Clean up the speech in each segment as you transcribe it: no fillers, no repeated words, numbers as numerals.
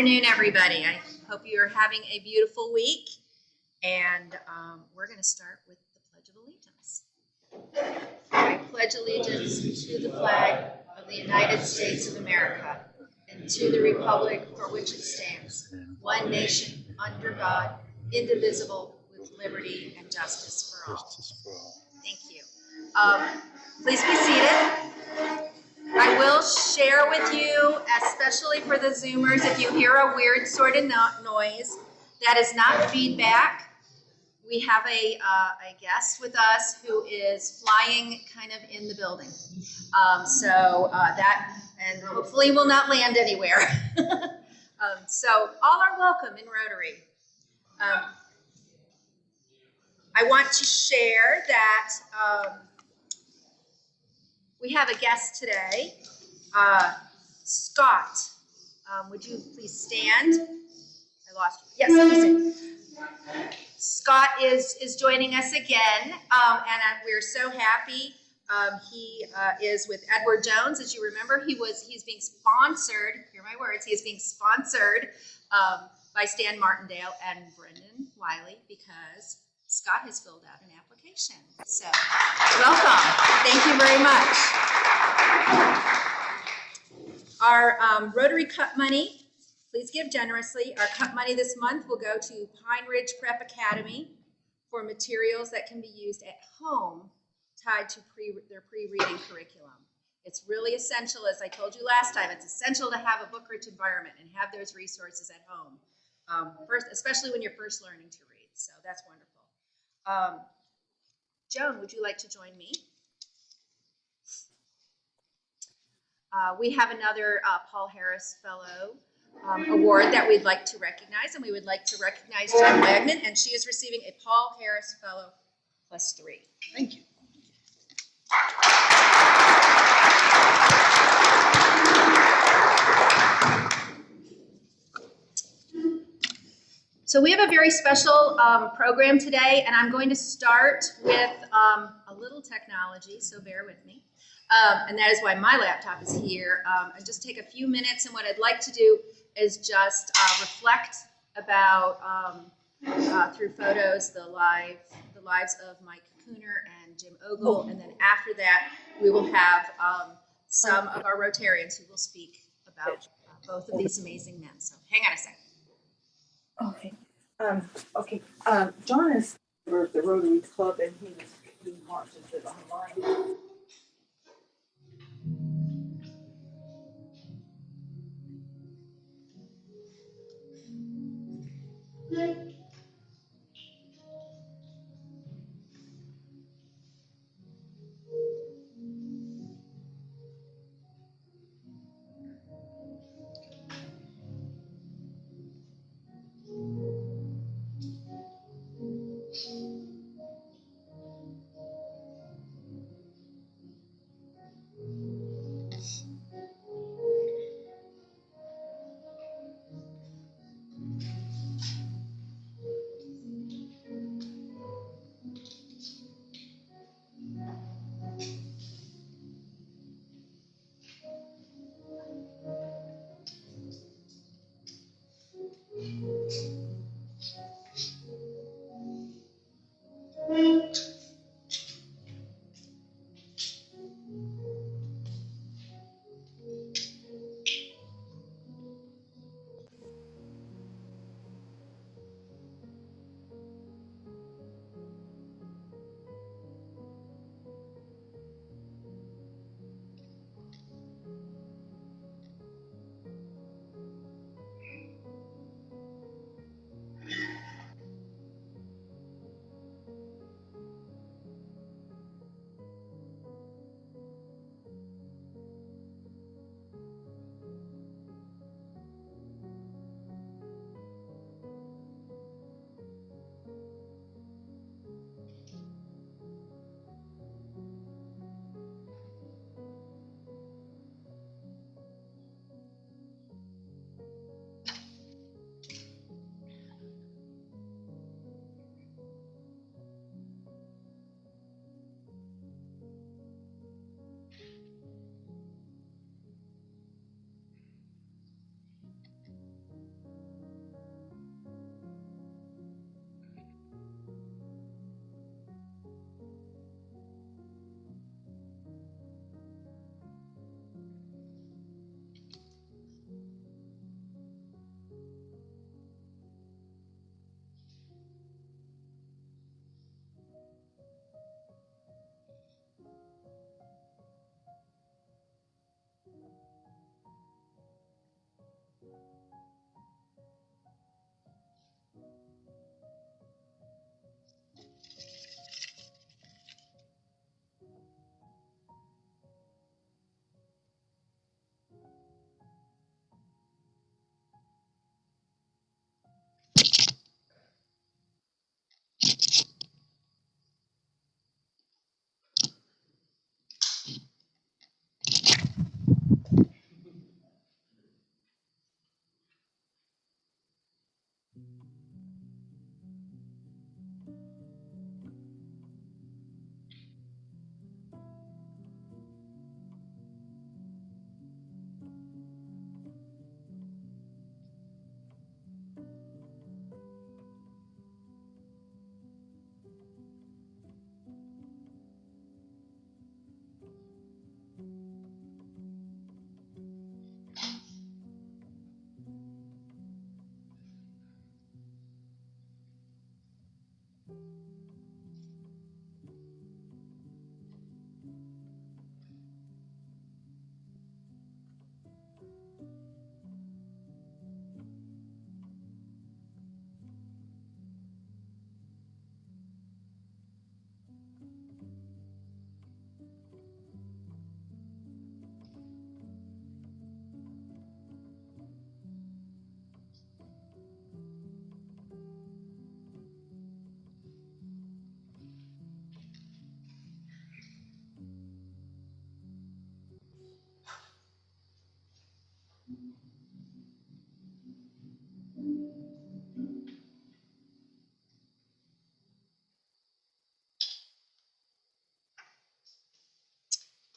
afternoon, everybody. I hope you are having a beautiful week. And we're going to start with the Pledge of Allegiance. I pledge allegiance to the flag of the United States of America and to the republic for which it stands, one nation, under God, indivisible, with liberty and justice for all. Thank you. Please be seated. I will share with you, especially for the Zoomers, if you hear a weird sort of noise, that is not feedback. We have a guest with us who is flying kind of in the building. And hopefully will not land anywhere. So all are welcome in Rotary. I want to share that we have a guest today. Scott, would you please stand? I lost you. Yes, please stand. Scott is joining us again, and we're so happy. He is with Edward Jones, as you remember. He's being sponsored. Hear my words. He is being sponsored by Stan Martindale and Brendan Wiley because Scott has filled out an application. So, welcome. Thank you very much. Our Rotary Cup money, please give generously. Our Cup money this month will go to Pine Ridge Prep Academy for materials that can be used at home tied to their pre-reading curriculum. It's really essential, as I told you last time, it's essential to have a book-rich environment and have those resources at home, especially when you're first learning to read. So that's wonderful. Joan, would you like to join me? We have another Paul Harris Fellow award that we'd like to recognize, and we would like to recognize Jen Wagner, and she is receiving a Paul Harris Fellow +3. Thank you. So we have a very special program today, and I'm going to start with a little technology, so bear with me. And that is why my laptop is here. And just take a few minutes, and what I'd like to do is just reflect about, through photos, the lives of Mike Kuner and Jim Ogle, and then after that, we will have some of our Rotarians who will speak about both of these amazing men. So hang on a second. Okay. John is for the Rotary Club, and he watches it online.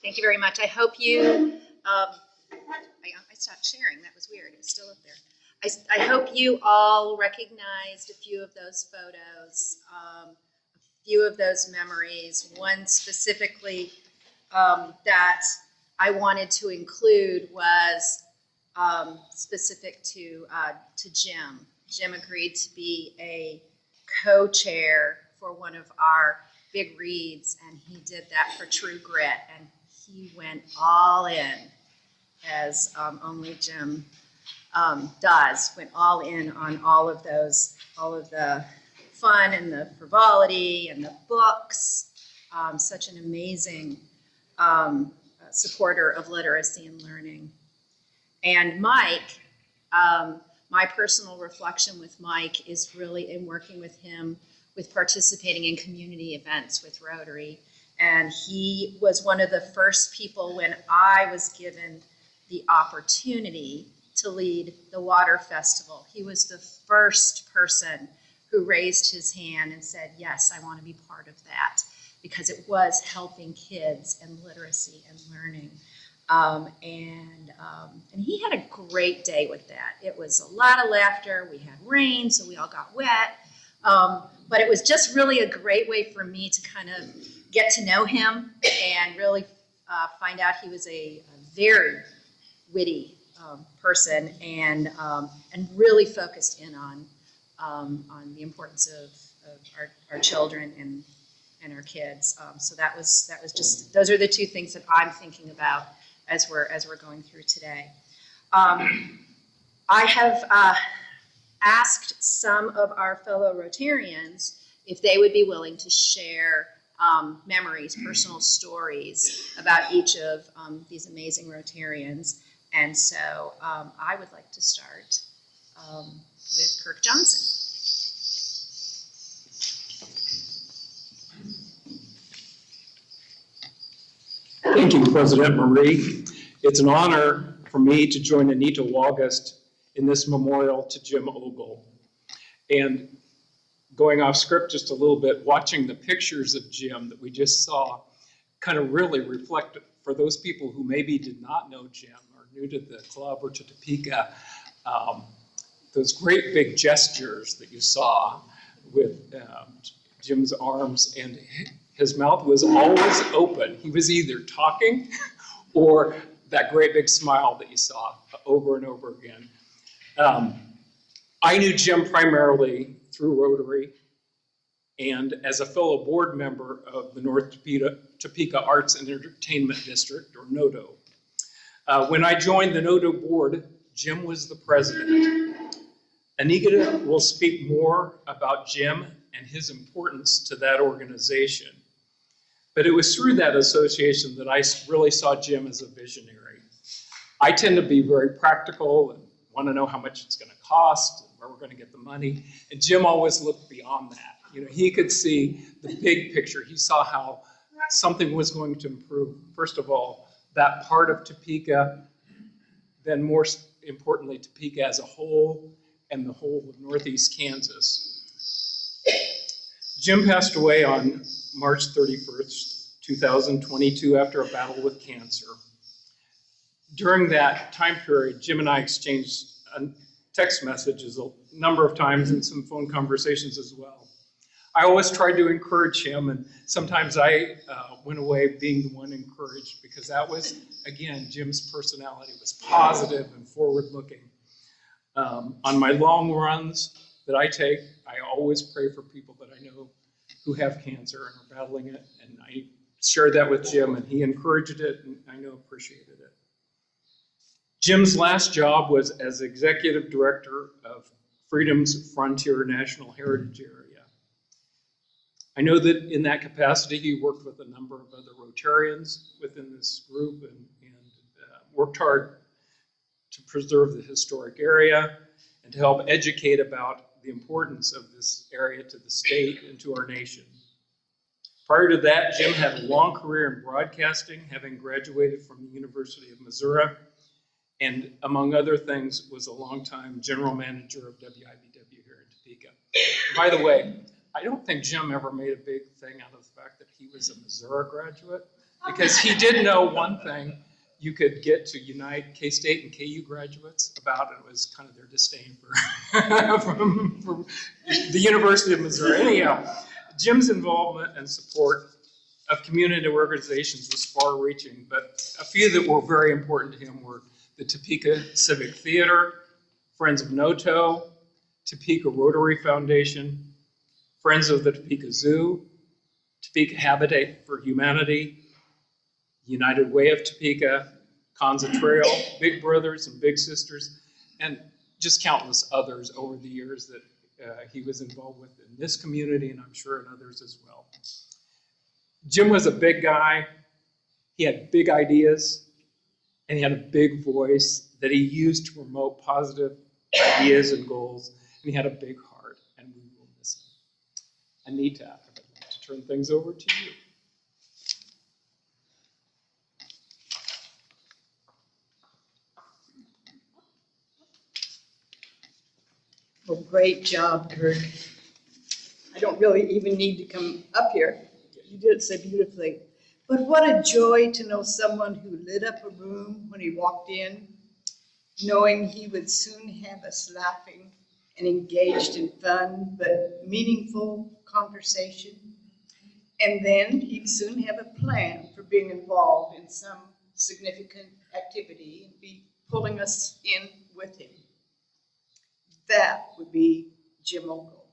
Thank you very much. I hope you, I stopped sharing. That was weird. It's still up there. I hope you all recognized a few of those photos, a few of those memories. One specifically that I wanted to include was specific to Jim. Jim agreed to be a co-chair for one of our big reads, and he did that for True Grit, and he went all in, as only Jim does, went all in on all of the fun and the frivolity and the books. Such an amazing supporter of literacy and learning. And Mike, my personal reflection with Mike is really in working with him with participating in community events with Rotary. And he was one of the first people when I was given the opportunity to lead the water festival. He was the first person who raised his hand and said, yes, I want to be part of that, because it was helping kids and literacy and learning. And he had a great day with that. It was a lot of laughter. We had rain, so we all got wet. But it was just really a great way for me to kind of get to know him and really find out he was a very witty person and really focused in on the importance of our children and our kids. So that was just, those are the two things that I'm thinking about as we're going through today. I have asked some of our fellow Rotarians if they would be willing to share memories, personal stories about each of these amazing Rotarians. And so I would like to start with Kirk Johnson. Thank you, President Marie. It's an honor for me to join Anita August in this memorial to Jim Ogle. And going off script just a little bit, watching the pictures of Jim that we just saw kind of really reflect, for those people who maybe did not know Jim or new to the club or to Topeka, those great big gestures that you saw with Jim's arms, and his mouth was always open. He was either talking or that great big smile that you saw over and over again. I knew Jim primarily through Rotary and as a fellow board member of the North Topeka Arts and Entertainment District, or NODO. When I joined the NODO board, Jim was the president. Anita will speak more about Jim and his importance to that organization. But it was through that association that I really saw Jim as a visionary. I tend to be very practical and want to know how much it's going to cost and where we're going to get the money. And Jim always looked beyond that. You know, he could see the big picture. He saw how something was going to improve. First of all, that part of Topeka, then more importantly, Topeka as a whole and the whole of Northeast Kansas. Jim passed away on March 31st, 2022 after a battle with cancer. During that time period, Jim and I exchanged text messages a number of times and some phone conversations as well. I always tried to encourage him, and sometimes I went away being the one encouraged, because that was, again, Jim's personality was positive and forward-looking. On my long runs that I take, I always pray for people that I know who have cancer and are battling it. And I shared that with Jim, and he encouraged it, and I know appreciated it. Jim's last job was as executive director of Freedom's Frontier National Heritage Area. I know that in that capacity, he worked with a number of other Rotarians within this group and worked hard to preserve the historic area and to help educate about the importance of this area to the state and to our nation. Prior to that, Jim had a long career in broadcasting, having graduated from the University of Missouri, and among other things, was a longtime general manager of WIBW here in Topeka. By the way, I don't think Jim ever made a big thing out of the fact that he was a Missouri graduate, because he did know one thing you could get to unite K-State and KU graduates about, and it was kind of their disdain for the University of Missouri. Anyhow, Jim's involvement and support of community organizations was far-reaching, but a few that were very important to him were the Topeka Civic Theater, Friends of Noto, Topeka Rotary Foundation, Friends of the Topeka Zoo, Topeka Habitat for Humanity, United Way of Topeka, Kanza Trail, Big Brothers and Big Sisters, and just countless others over the years that he was involved with in this community, and I'm sure in others as well. Jim was a big guy. He had big ideas, and he had a big voice that he used to promote positive ideas and goals, and he had a big heart, and we will miss him. Anita, I'd like to turn things over to you. Well, great job, Kirk. I don't really even need to come up here. You did it so beautifully. But what a joy to know someone who lit up a room when he walked in, knowing he would soon have us laughing and engaged in fun but meaningful conversation. And then he'd soon have a plan for being involved in some significant activity and be pulling us in with him. That would be Jim Ogle.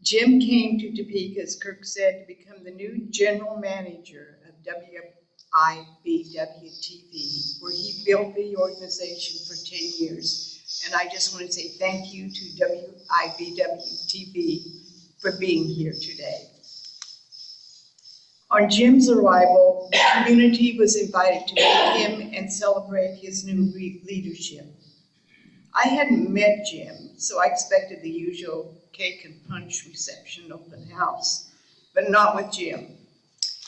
Jim came to Topeka, as Kirk said, to become the new general manager of WIBW-TV, where he built the organization for 10 years. And I just want to say thank you to WIBW-TV for being here today. On Jim's arrival, the community was invited to meet him and celebrate his new leadership. I hadn't met Jim, so I expected the usual cake and punch reception open house, but not with Jim.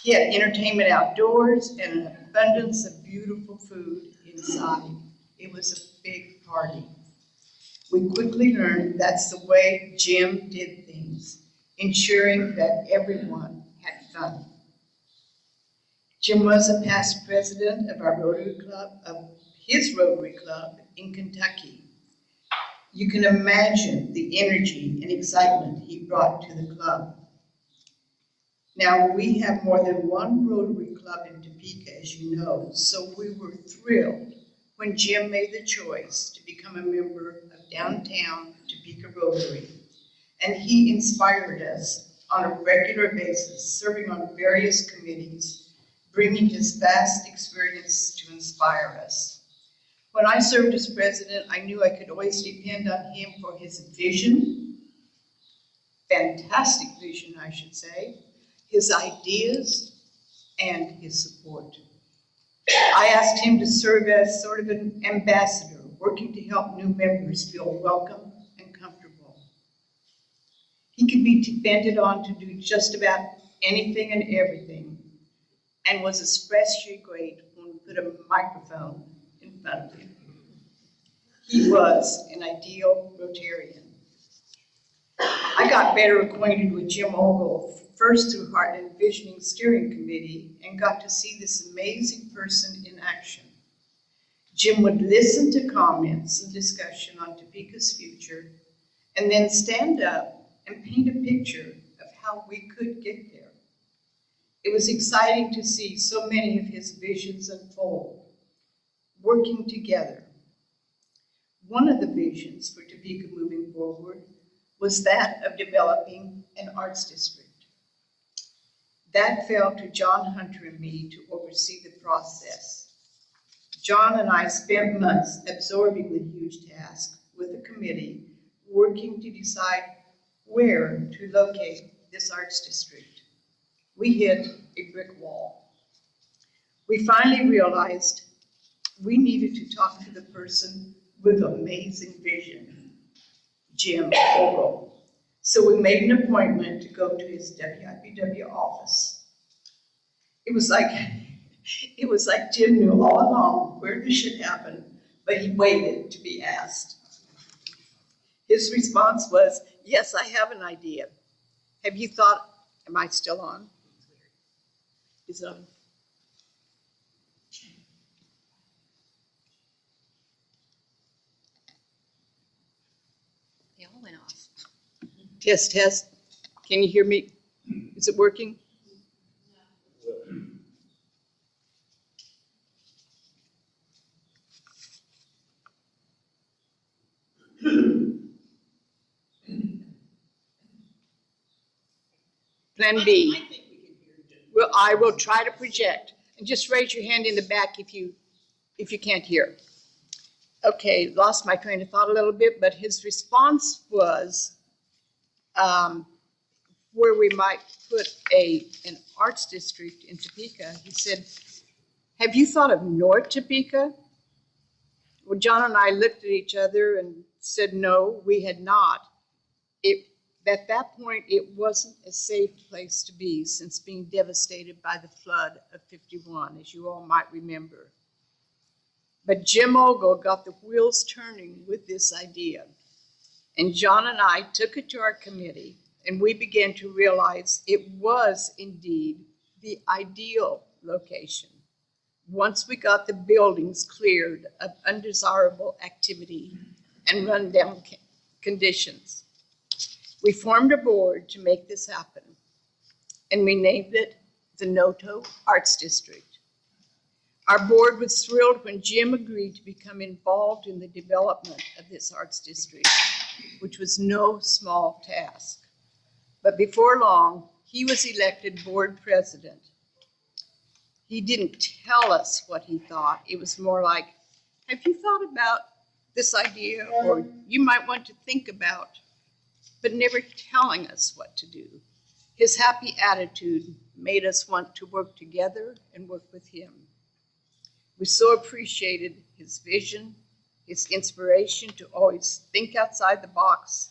He had entertainment outdoors and an abundance of beautiful food inside. It was a big party. We quickly learned that's the way Jim did things, ensuring that everyone had fun. Jim was a past president of our Rotary Club, of his Rotary Club in Kentucky. You can imagine the energy and excitement he brought to the club. Now, we have more than one Rotary Club in Topeka, as you know, so we were thrilled when Jim made the choice to become a member of downtown Topeka Rotary. And he inspired us on a regular basis, serving on various committees, bringing his vast experience to inspire us. When I served as president, I knew I could always depend on him for his vision, fantastic vision, I should say, his ideas, and his support. I asked him to serve as sort of an ambassador, working to help new members feel welcome and comfortable. He could be depended on to do just about anything and everything, and was especially great when we put a microphone in front of him. He was an ideal Rotarian. I got better acquainted with Jim Ogle, first through Heart and Envisioning Steering Committee, and got to see this amazing person in action. Jim would listen to comments and discussion on Topeka's future, and then stand up and paint a picture of how we could get there. It was exciting to see so many of his visions unfold, working together. One of the visions for Topeka moving forward was that of developing an arts district. That fell to John Hunter and me to oversee the process. John and I spent months absorbing the huge task with a committee, working to decide where to locate this arts district. We hit a brick wall. We finally realized we needed to talk to the person with amazing vision, Jim Ogle. So we made an appointment to go to his WIPW office. It was like Jim knew all along where this should happen, but he waited to be asked. His response was, "Yes, I have an idea. Have you thought," am I still on? Is it on? They all went off. Test, test. Can you hear me? Is it working? Plan B. Well, I will try to project. And just raise your hand in the back if you can't hear. Okay, lost my train of thought a little bit, but his response was where we might put an arts district in Topeka. He said, "Have you thought of North Topeka?" Well, John and I looked at each other and said, no, we had not. At that point, it wasn't a safe place to be since being devastated by the flood of '51, as you all might remember. But Jim Ogle got the wheels turning with this idea. And John and I took it to our committee, and we began to realize it was indeed the ideal location. Once we got the buildings cleared of undesirable activity and rundown conditions. We formed a board to make this happen, and we named it the Noto Arts District. Our board was thrilled when Jim agreed to become involved in the development of this arts district, which was no small task. But before long, he was elected board president. He didn't tell us what he thought. It was more like, have you thought about this idea? Or you might want to think about, but never telling us what to do. His happy attitude made us want to work together and work with him. We so appreciated his vision, his inspiration to always think outside the box.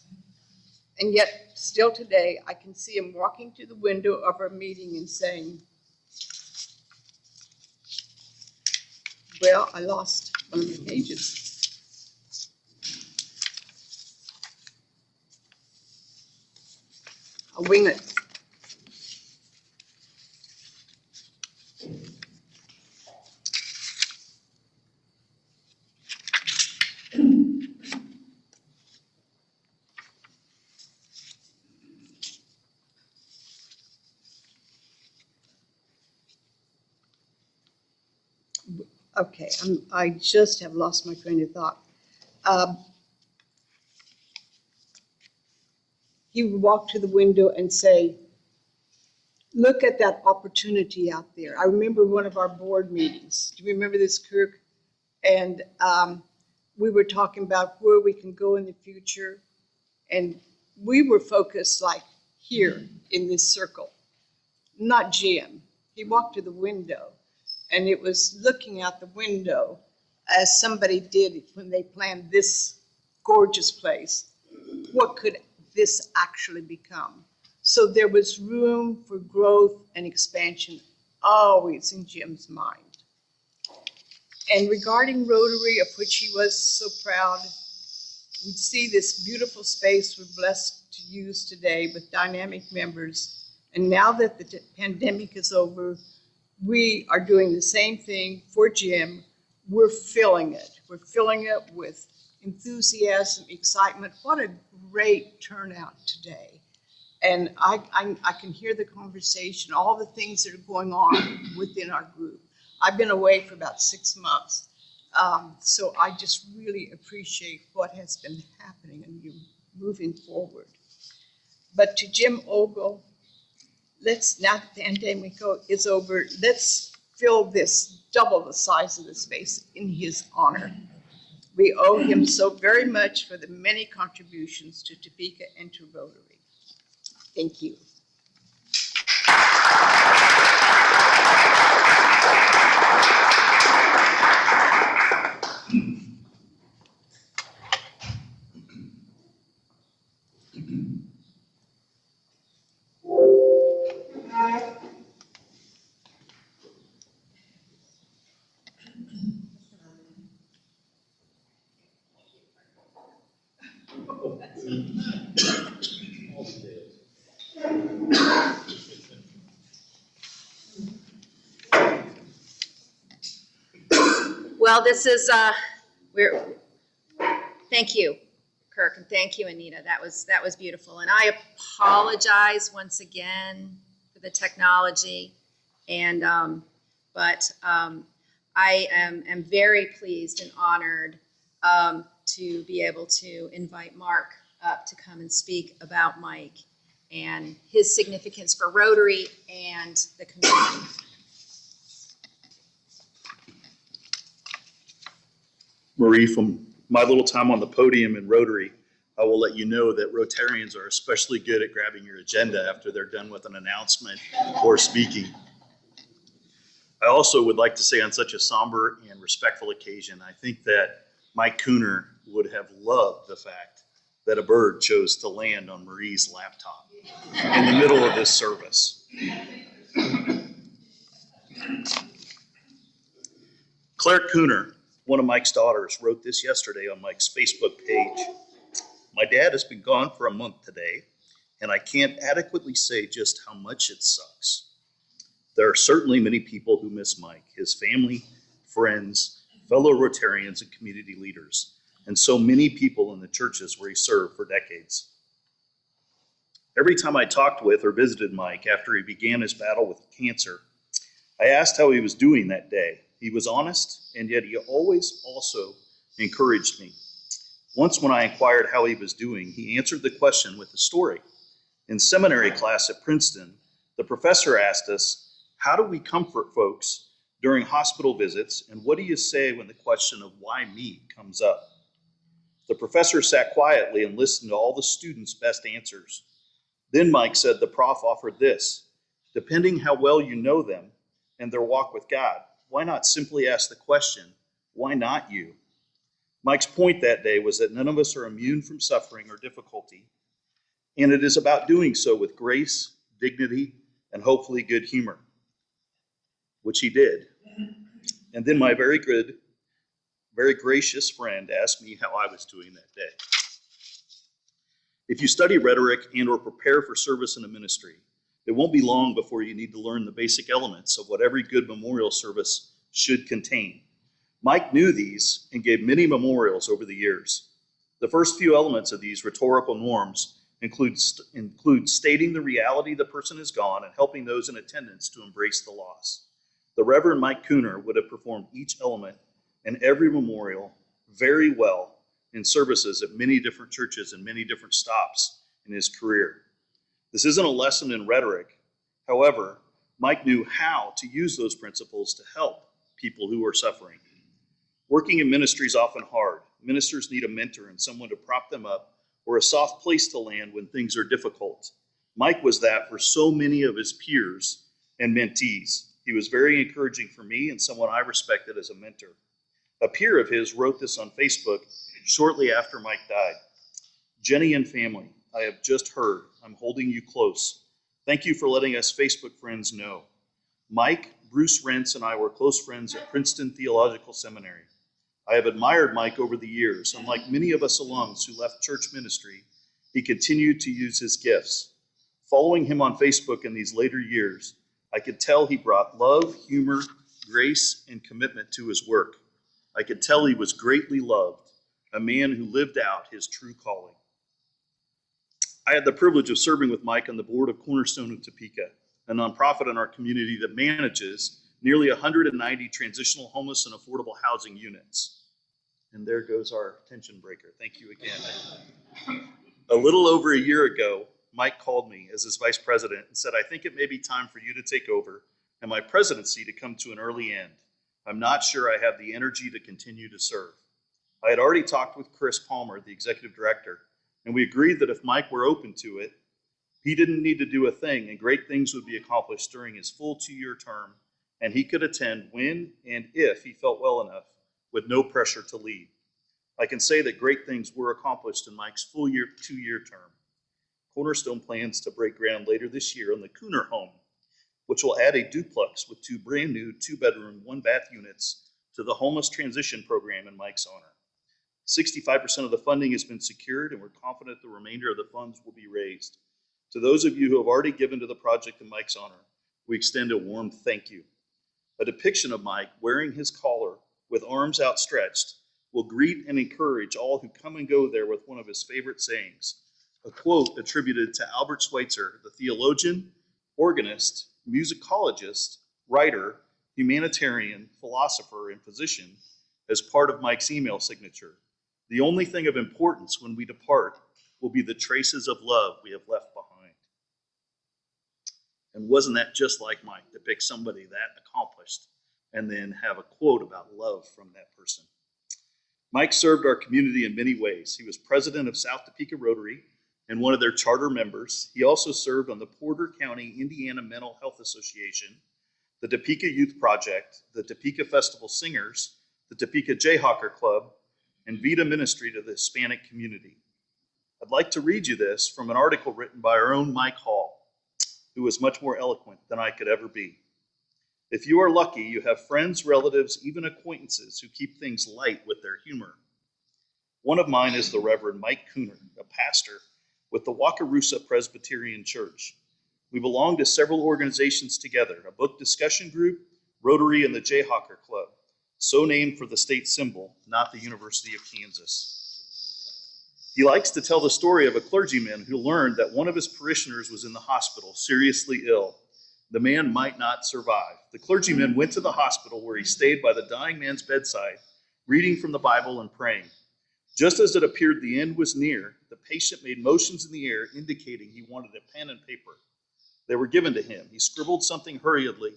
And yet, still today, I can see him walking to the window of our meeting and saying, well, I lost one of the pages. I'll wing it. Okay, I just have lost my train of thought. He would walk to the window and say, look at that opportunity out there. I remember one of our board meetings. Do you remember this, Kirk? And we were talking about where we can go in the future. And we were focused like here in this circle, not Jim. He walked to the window. And it was looking out the window as somebody did when they planned this gorgeous place. What could this actually become? So there was room for growth and expansion always in Jim's mind. And regarding Rotary, of which he was so proud, we see this beautiful space we're blessed to use today with dynamic members. And now that the pandemic is over, we are doing the same thing for Jim. We're filling it. We're filling it with enthusiasm, excitement. What a great turnout today. And I can hear the conversation, all the things that are going on within our group. I've been away for about 6 months. So I just really appreciate what has been happening, and you moving forward. But to Jim Ogle, let's, now that the pandemic is over, let's fill this, double the size of the space in his honor. We owe him so very much for the many contributions to Topeka and to Rotary. Thank you. Well, this is, thank you, Kirk, and thank you, Anita. That was beautiful. And I apologize once again for the technology. And, I am very pleased and honored to be able to invite Mark up to come and speak about Mike and his significance for Rotary and the community. Marie, from my little time on the podium in Rotary, I will let you know that Rotarians are especially good at grabbing your agenda after they're done with an announcement or speaking. I also would like to say on such a somber and respectful occasion, I think that Mike Kuner would have loved the fact that a bird chose to land on Marie's laptop in the middle of this service. Claire Kuner, one of Mike's daughters, wrote this yesterday on Mike's Facebook page. My dad has been gone for a month today, and I can't adequately say just how much it sucks. There are certainly many people who miss Mike, his family, friends, fellow Rotarians, and community leaders, and so many people in the churches where he served for decades. Every time I talked with or visited Mike after he began his battle with cancer, I asked how he was doing that day. He was honest, and yet he always also encouraged me. Once when I inquired how he was doing, he answered the question with a story. In seminary class at Princeton, the professor asked us, how do we comfort folks during hospital visits, and what do you say when the question of why me comes up? The professor sat quietly and listened to all the students' best answers. Then Mike said the prof offered this, depending how well you know them and their walk with God, why not simply ask the question, why not you? Mike's point that day was that none of us are immune from suffering or difficulty, and it is about doing so with grace, dignity, and hopefully good humor, which he did. And then my very good, very gracious friend asked me how I was doing that day. If you study rhetoric and or prepare for service in a ministry, it won't be long before you need to learn the basic elements of what every good memorial service should contain. Mike knew these and gave many memorials over the years. The first few elements of these rhetorical norms include stating the reality the person is gone and helping those in attendance to embrace the loss. The Reverend Mike Kuner would have performed each element in every memorial very well in services at many different churches and many different stops in his career. This isn't a lesson in rhetoric. However, Mike knew how to use those principles to help people who are suffering. Working in ministry is often hard. Ministers need a mentor and someone to prop them up or a soft place to land when things are difficult. Mike was that for so many of his peers and mentees. He was very encouraging for me and someone I respected as a mentor. A peer of his wrote this on Facebook shortly after Mike died. Jenny and family, I have just heard. I'm holding you close. Thank you for letting us Facebook friends know. Mike, Bruce Rentz, and I were close friends at Princeton Theological Seminary. I have admired Mike over the years, and like many of us alums who left church ministry, he continued to use his gifts. Following him on Facebook in these later years, I could tell he brought love, humor, grace, and commitment to his work. I could tell he was greatly loved, a man who lived out his true calling. I had the privilege of serving with Mike on the board of Cornerstone of Topeka, a nonprofit in our community that manages nearly 190 transitional homeless and affordable housing units. And there goes our tension breaker. Thank you again. A little over a year ago, Mike called me as his vice president and said, I think it may be time for you to take over and my presidency to come to an early end. I'm not sure I have the energy to continue to serve. I had already talked with Chris Palmer, the executive director, and we agreed that if Mike were open to it, he didn't need to do a thing and great things would be accomplished during his full 2-year term, and he could attend when and if he felt well enough with no pressure to lead. I can say that great things were accomplished in Mike's full 2-year term. Cornerstone plans to break ground later this year on the Kuner home, which will add a duplex with 2 brand new 2-bedroom, 1-bath units to the homeless transition program in Mike's honor. 65% of the funding has been secured, and we're confident the remainder of the funds will be raised. To those of you who have already given to the project in Mike's honor, we extend a warm thank you. A depiction of Mike wearing his collar with arms outstretched will greet and encourage all who come and go there with one of his favorite sayings, a quote attributed to Albert Schweitzer, the theologian, organist, musicologist, writer, humanitarian, philosopher, and physician, as part of Mike's email signature. The only thing of importance when we depart will be the traces of love we have left behind. And wasn't that just like Mike, to pick somebody that accomplished and then have a quote about love from that person? Mike served our community in many ways. He was president of South Topeka Rotary and one of their charter members. He also served on the Porter County, Indiana Mental Health Association, the Topeka Youth Project, the Topeka Festival Singers, the Topeka Jayhawker Club, and Vita Ministry to the Hispanic community. I'd like to read you this from an article written by our own Mike Hall, who was much more eloquent than I could ever be. If you are lucky, you have friends, relatives, even acquaintances who keep things light with their humor. One of mine is the Reverend Mike Kuner, a pastor with the Wakarusa Presbyterian Church. We belong to several organizations together, a book discussion group, Rotary, and the Jayhawker Club, so named for the state symbol, not the University of Kansas. He likes to tell the story of a clergyman who learned that one of his parishioners was in the hospital, seriously ill. The man might not survive. The clergyman went to the hospital where he stayed by the dying man's bedside, reading from the Bible and praying. Just as it appeared the end was near, the patient made motions in the air indicating he wanted a pen and paper. They were given to him. He scribbled something hurriedly,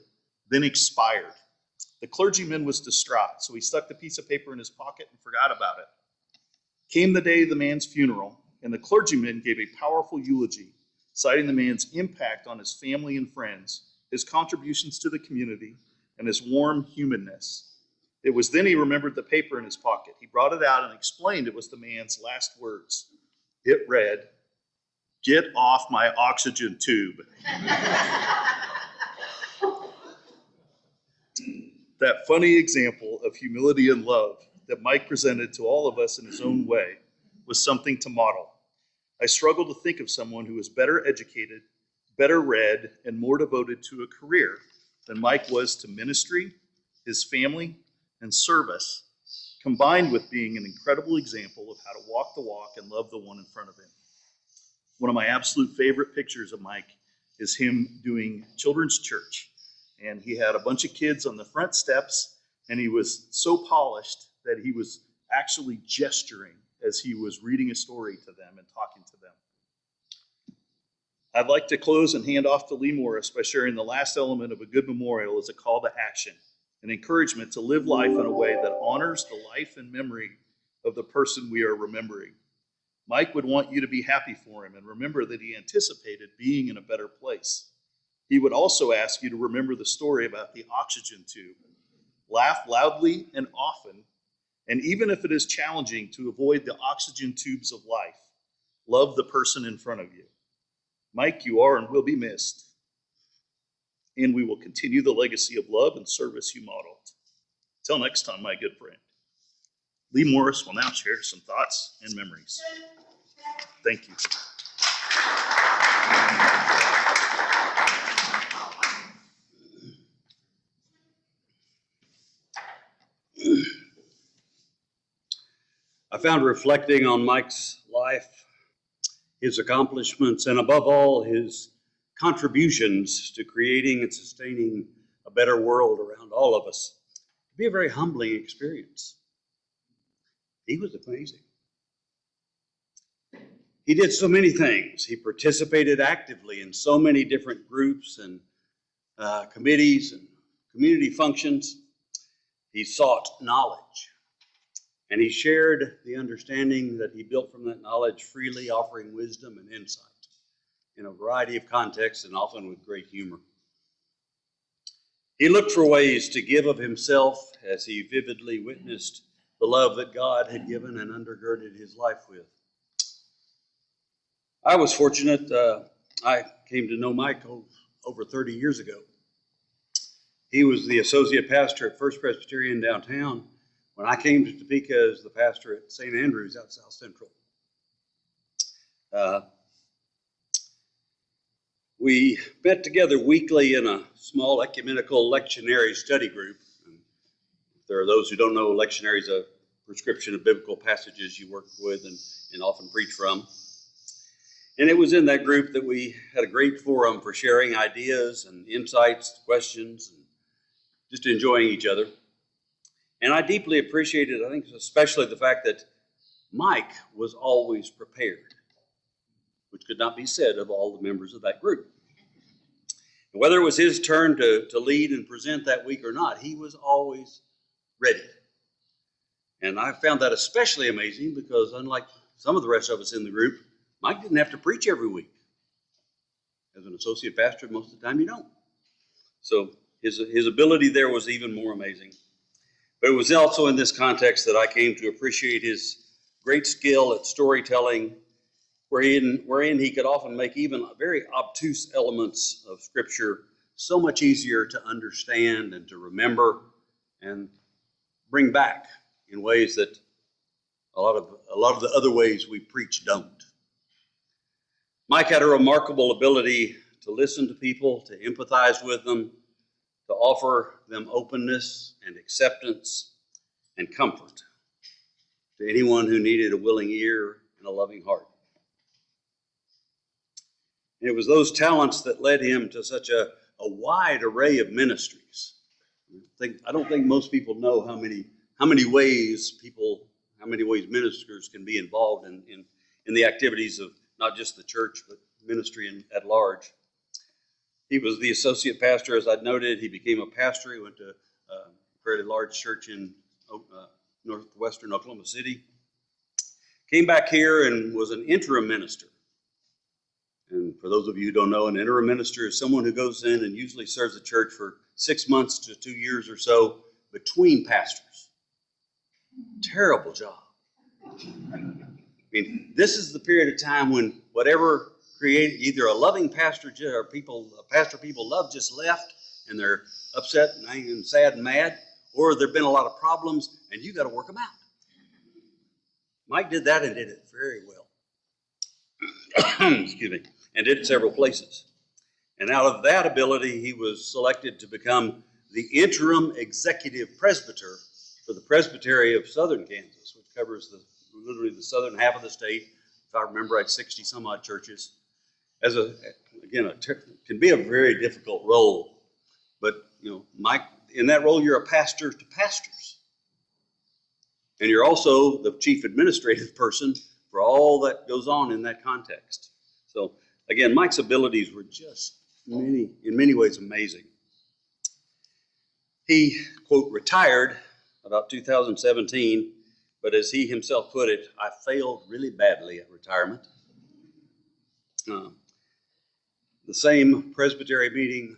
then expired. The clergyman was distraught, so he stuck the piece of paper in his pocket and forgot about it. Came the day of the man's funeral, and the clergyman gave a powerful eulogy, citing the man's impact on his family and friends, his contributions to the community, and his warm humanness. It was then he remembered the paper in his pocket. He brought it out and explained it was the man's last words. It read, "Get off my oxygen tube." That funny example of humility and love that Mike presented to all of us in his own way was something to model. I struggle to think of someone who is better educated, better read, and more devoted to a career than Mike was to ministry, his family, and service, combined with being an incredible example of how to walk the walk and love the one in front of him. One of my absolute favorite pictures of Mike is him doing children's church. And he had a bunch of kids on the front steps, and he was so polished that he was actually gesturing as he was reading a story to them and talking to them. I'd like to close and hand off to Lee Morris by sharing the last element of a good memorial as a call to action, an encouragement to live life in a way that honors the life and memory of the person we are remembering. Mike would want you to be happy for him and remember that he anticipated being in a better place. He would also ask you to remember the story about the oxygen tube. Laugh loudly and often, and even if it is challenging to avoid the oxygen tubes of life, love the person in front of you. Mike, you are and will be missed, and we will continue the legacy of love and service you modeled. Till next time, my good friend. Lee Morris will now share some thoughts and memories. Thank you. I found reflecting on Mike's life, his accomplishments, and above all, his contributions to creating and sustaining a better world around all of us to be a very humbling experience. He was amazing. He did so many things. He participated actively in so many different groups and committees and community functions. He sought knowledge, and he shared the understanding that he built from that knowledge freely, offering wisdom and insight in a variety of contexts and often with great humor. He looked for ways to give of himself as he vividly witnessed the love that God had given and undergirded his life with. I was fortunate. I came to know Mike over 30 years ago. He was the associate pastor at First Presbyterian downtown when I came to Topeka as the pastor at St. Andrews out South Central. We met together weekly in a small ecumenical lectionary study group. And if there are those who don't know, lectionary is a prescription of biblical passages you work with and often preach from. And it was in that group that we had a great forum for sharing ideas and insights, questions, and just enjoying each other. And I deeply appreciated, I think especially the fact that Mike was always prepared, which could not be said of all the members of that group. And whether it was his turn to lead and present that week or not, he was always ready. And I found that especially amazing because unlike some of the rest of us in the group, Mike didn't have to preach every week. As an associate pastor, most of the time you don't. So his ability there was even more amazing. But it was also in this context that I came to appreciate his great skill at storytelling, wherein he could often make even very obtuse elements of Scripture so much easier to understand and to remember and bring back in ways that a lot of the other ways we preach don't. Mike had a remarkable ability to listen to people, to empathize with them, to offer them openness and acceptance and comfort to anyone who needed a willing ear and a loving heart. And it was those talents that led him to such a wide array of ministries. I don't think most people know how many ways ministers can be involved in the activities of not just the church, but ministry at large. He was the associate pastor, as I'd noted. He became a pastor. He went to a fairly large church in northwestern Oklahoma City. Came back here and was an interim minister. And for those of you who don't know, an interim minister is someone who goes in and usually serves the church for 6 months to 2 years or so between pastors. Terrible job. I mean, this is the period of time when whatever created either a loving pastor or pastor people love just left and they're upset and angry and sad and mad, or there've been a lot of problems and you got to work them out. Mike did that and did it very well. Excuse me. And did it several places. And out of that ability, he was selected to become the interim executive presbyter for the Presbytery of Southern Kansas, which covers literally the southern half of the state. If I remember right, 60 some odd churches. Can be a very difficult role. But, Mike, in that role, you're a pastor to pastors. And you're also the chief administrative person for all that goes on in that context. So, again, Mike's abilities were just in many ways amazing. He, quote, retired about 2017, but as he himself put it, I failed really badly at retirement. The same presbytery meeting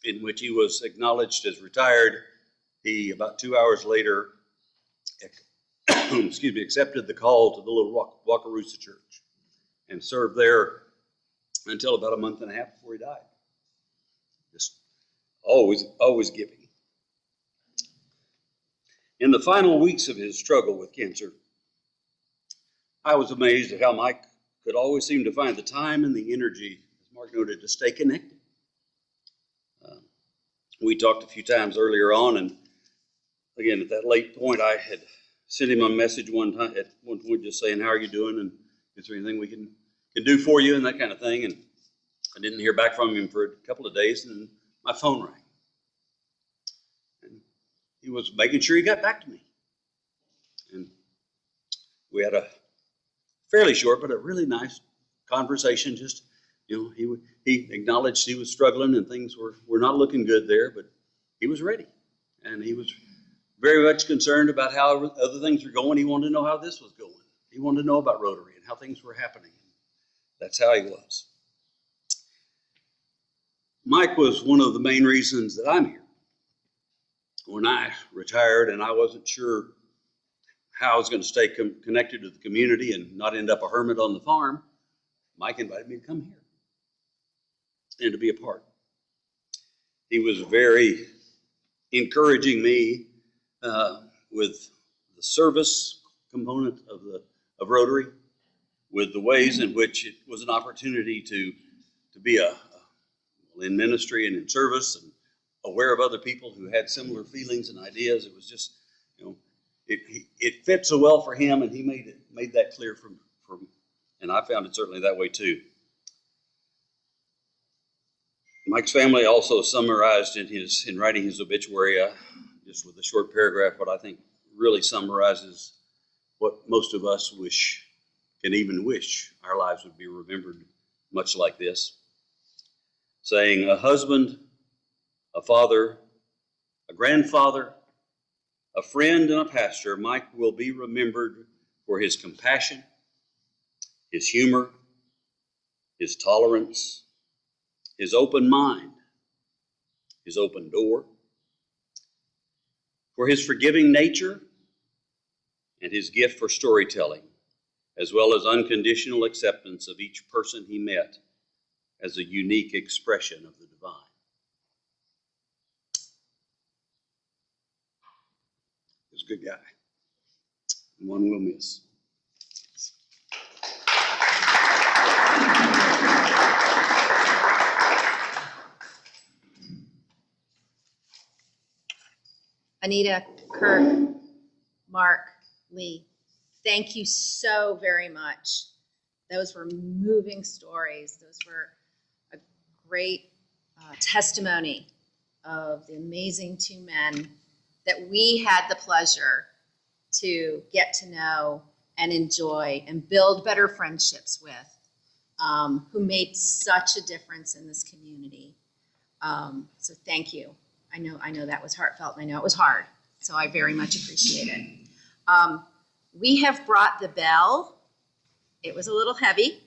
in which he was acknowledged as retired, he, about 2 hours later, accepted the call to the little Wakarusa church and served there until about a month and a half before he died. Just always giving. In the final weeks of his struggle with cancer, I was amazed at how Mike could always seem to find the time and the energy, as Mark noted, to stay connected. We talked a few times earlier on, and again, at that late point, I had sent him a message at one point just saying, how are you doing, and is there anything we can do for you, and that kind of thing. And I didn't hear back from him for a couple of days, and my phone rang. And he was making sure he got back to me. And we had a fairly short, but a really nice conversation. Just, he acknowledged he was struggling and things were not looking good there, but he was ready. And he was very much concerned about how other things were going. He wanted to know how this was going. He wanted to know about Rotary and how things were happening. That's how he was. Mike was one of the main reasons that I'm here. When I retired and I wasn't sure how I was going to stay connected to the community and not end up a hermit on the farm, Mike invited me to come here and to be a part. He was very encouraging me with the service component of Rotary, with the ways in which it was an opportunity to be in ministry and in service and aware of other people who had similar feelings and ideas. It was just, it fit so well for him, and he made that clear from, and I found it certainly that way too. Mike's family also summarized in writing his obituary, just with a short paragraph, what I think really summarizes what most of us can even wish our lives would be remembered much like this. Saying, a husband, a father, a grandfather, a friend, and a pastor, Mike will be remembered for his compassion, his humor, his tolerance, his open mind, his open door, for his forgiving nature and his gift for storytelling, as well as unconditional acceptance of each person he met as a unique expression of the divine. He was a good guy, and one we'll miss. Anita, Kurt, Mark, Lee, thank you so very much. Those were moving stories. Those were a great testimony of the amazing two men that we had the pleasure to get to know and enjoy and build better friendships with, who made such a difference in this community. So thank you. I know that was heartfelt, and I know it was hard, so I very much appreciate it. We have brought the bell. It was a little heavy,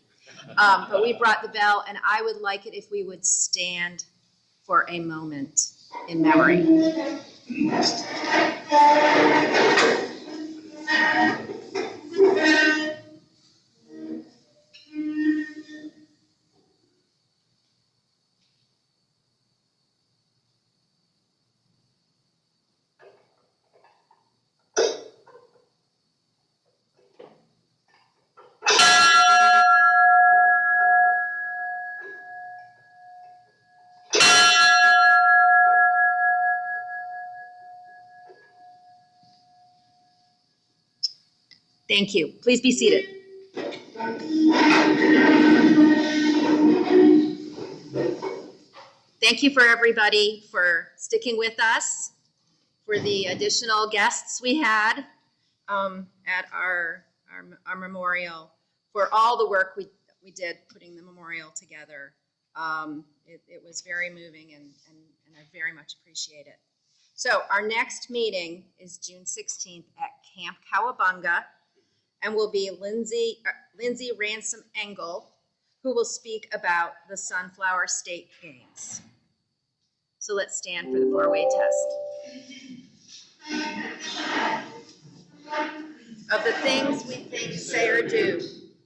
but we brought the bell, and I would like it if we would stand for a moment in memory. Thank you. Please be seated. Thank you for everybody for sticking with us, for the additional guests we had at our memorial, for all the work we did putting the memorial together. It was very moving, and I very much appreciate it. So our next meeting is June 16th at Camp Cowabunga, and will be Lindsay Ransom Engel, who will speak about the Sunflower State Games. So let's stand for the four-way test. Of the things we think, say, or do,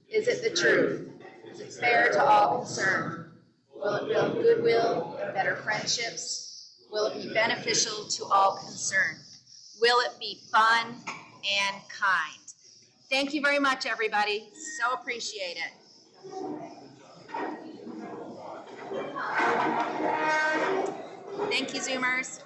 is it the truth? Is it fair to all concerned? Will it build goodwill and better friendships? Will it be beneficial to all concerned? Will it be fun and kind? Thank you very much, everybody. So appreciate it. Thank you, Zoomers.